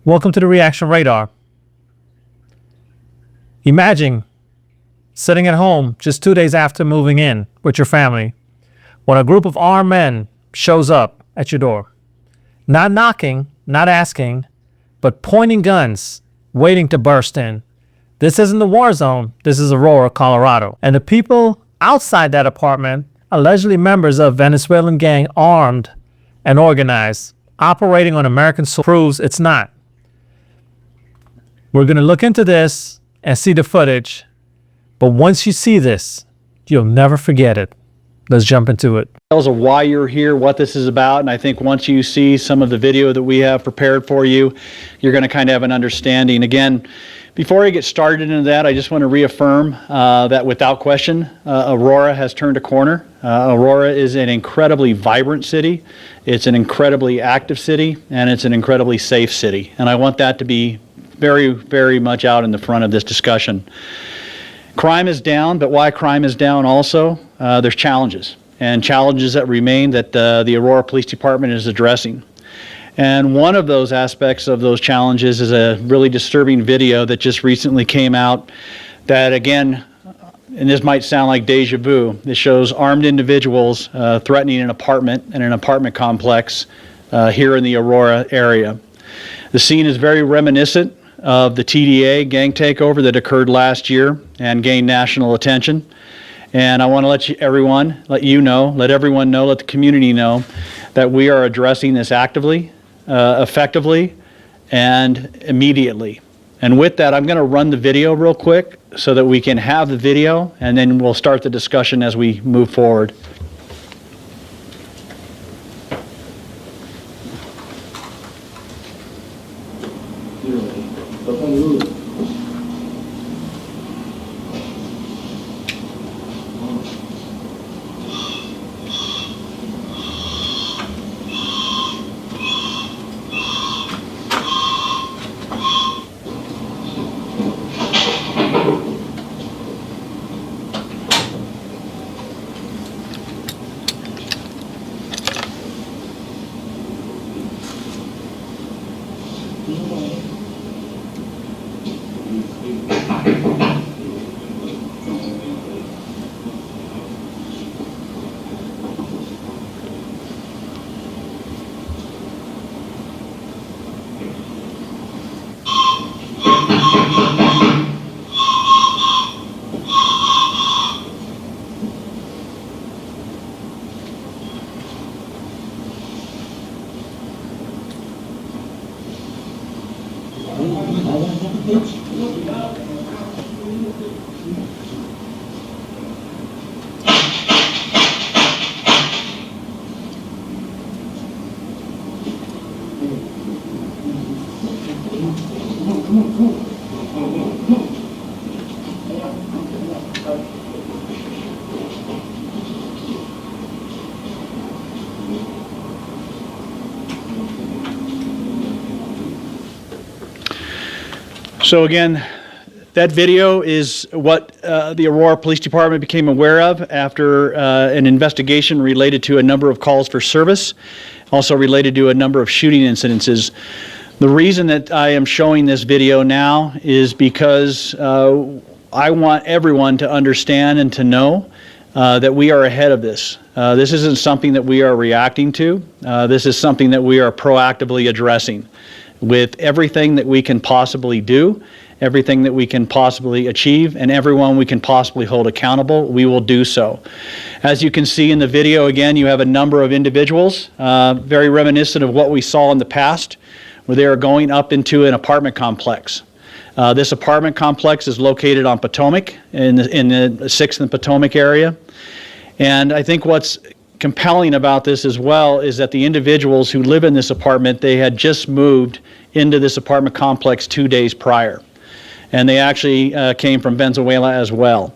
Welcome to the Reaction Radar. Imagine sitting at home just 2 days after moving in with your family when a group of armed men shows up at your door. Not knocking, not asking, but pointing guns, waiting to burst in. This isn't the war zone. This is Aurora, Colorado. And the people outside that apartment, allegedly members of Venezuelan gang, armed and organized, operating on American soil, proves it's not. We're going to look into this and see the footage, but once you see this, you'll never forget it. Let's jump into it. Details of why you're here, what this is about, and I think once you see some of the video that we have prepared for you, you're going to kind of have an understanding. Again, before I get started into that, I just want to reaffirm that without question, Aurora has turned a corner. Aurora is an incredibly vibrant city, it's an incredibly active city, and it's an incredibly safe city. And I want that to be very, very much out in the front of this discussion. Crime is down, but why crime is down also? There's challenges, and challenges that remain that the Aurora Police Department is addressing. And one of those aspects of those challenges is a really disturbing video that just recently came out that, again, and this might sound like deja vu, this shows armed individuals threatening an apartment in an apartment complex here in the Aurora area. The scene is very reminiscent of the TDA gang takeover that occurred last year and gained national attention. And I want to let everyone know, let the community know that we are addressing this actively, effectively, and immediately. And with that, I'm going to run the video real quick so that we can have the video, and then we'll start the discussion as we move forward. So again, that video is what the Aurora Police Department became aware of after an investigation related to a number of calls for service, also related to a number of shooting incidences. The reason that I am showing this video now is because I want everyone to understand and to know that we are ahead of this. This isn't something that we are reacting to. This is something that we are proactively addressing with everything that we can possibly do, everything that we can possibly achieve, and everyone we can possibly hold accountable, we will do so. As you can see in the video, again, you have a number of individuals, very reminiscent of what we saw in the past, where they are going up into an apartment complex. This apartment complex is located on Potomac, in the 6th and Potomac area. And I think what's compelling about this as well is that the individuals who live in this apartment, they had just moved into this apartment complex 2 days prior. And they actually came from Venezuela as well.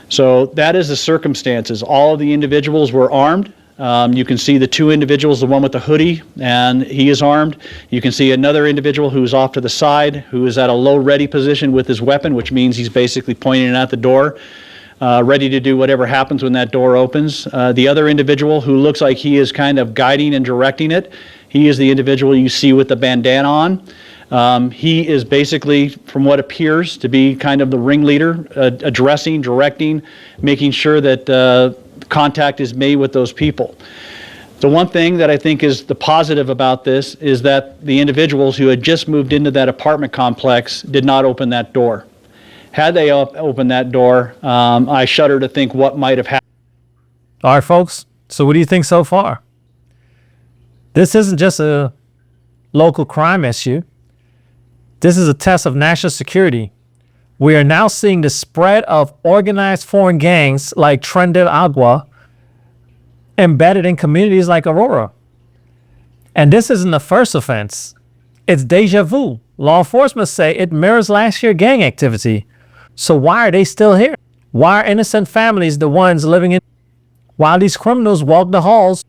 So that is the circumstances. All of the individuals were armed. You can see the two individuals, the one with the hoodie, and he is armed. You can see another individual who's off to the side, who is at a low ready position with his weapon, which means he's basically pointing it at the door. ready to do whatever happens when that door opens. The other individual who looks like he is kind of guiding and directing it, he is the individual you see with the bandana on. He is basically, from what appears to be kind of the ringleader, addressing, directing, making sure that contact is made with those people. The one thing that I think is the positive about this is that the individuals who had just moved into that apartment complex did not open that door. Had they opened that door, I shudder to think what might have happened. All right, folks. So what do you think so far? This isn't just a local crime issue. This is a test of national security. We are now seeing the spread of organized foreign gangs like Tren de Aragua embedded in communities like Aurora. And this isn't the first offense. It's deja vu. Law enforcement say it mirrors last year's gang activity. So why are they still here? Why are innocent families the ones living in while these criminals walk the halls?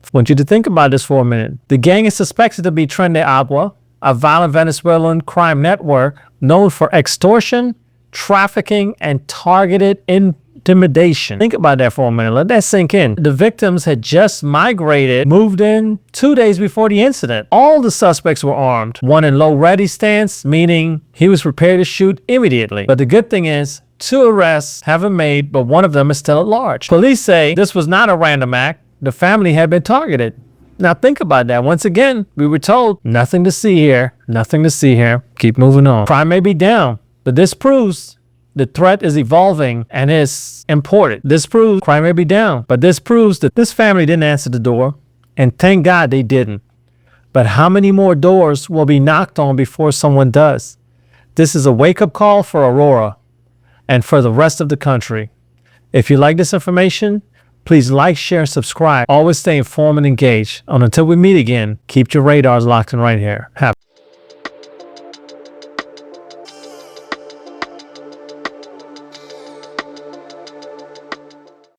I want you to think about this for a minute. The gang is suspected to be Tren de Aragua, a violent Venezuelan crime network known for extortion, trafficking, and targeted intimidation. Think about that for a minute. Let that sink in. The victims had just moved in 2 days before the incident. All the suspects were armed. One in low ready stance, meaning he was prepared to shoot immediately. But the good thing is, 2 arrests have been made, but one of them is still at large. Police say this was not a random act. The family had been targeted. Now think about that. Once again, we were told nothing to see here, nothing to see here. Keep moving on. Crime may be down, but this proves the threat is evolving and is important. This proves crime may be down, but this proves that this family didn't answer the door, and thank God they didn't. But how many more doors will be knocked on before someone does? This is a wake-up call for Aurora and for the rest of the country. If you like this information, please like, share, and subscribe. Always stay informed and engaged. And until we meet again, keep your radars locked in right here. Happy.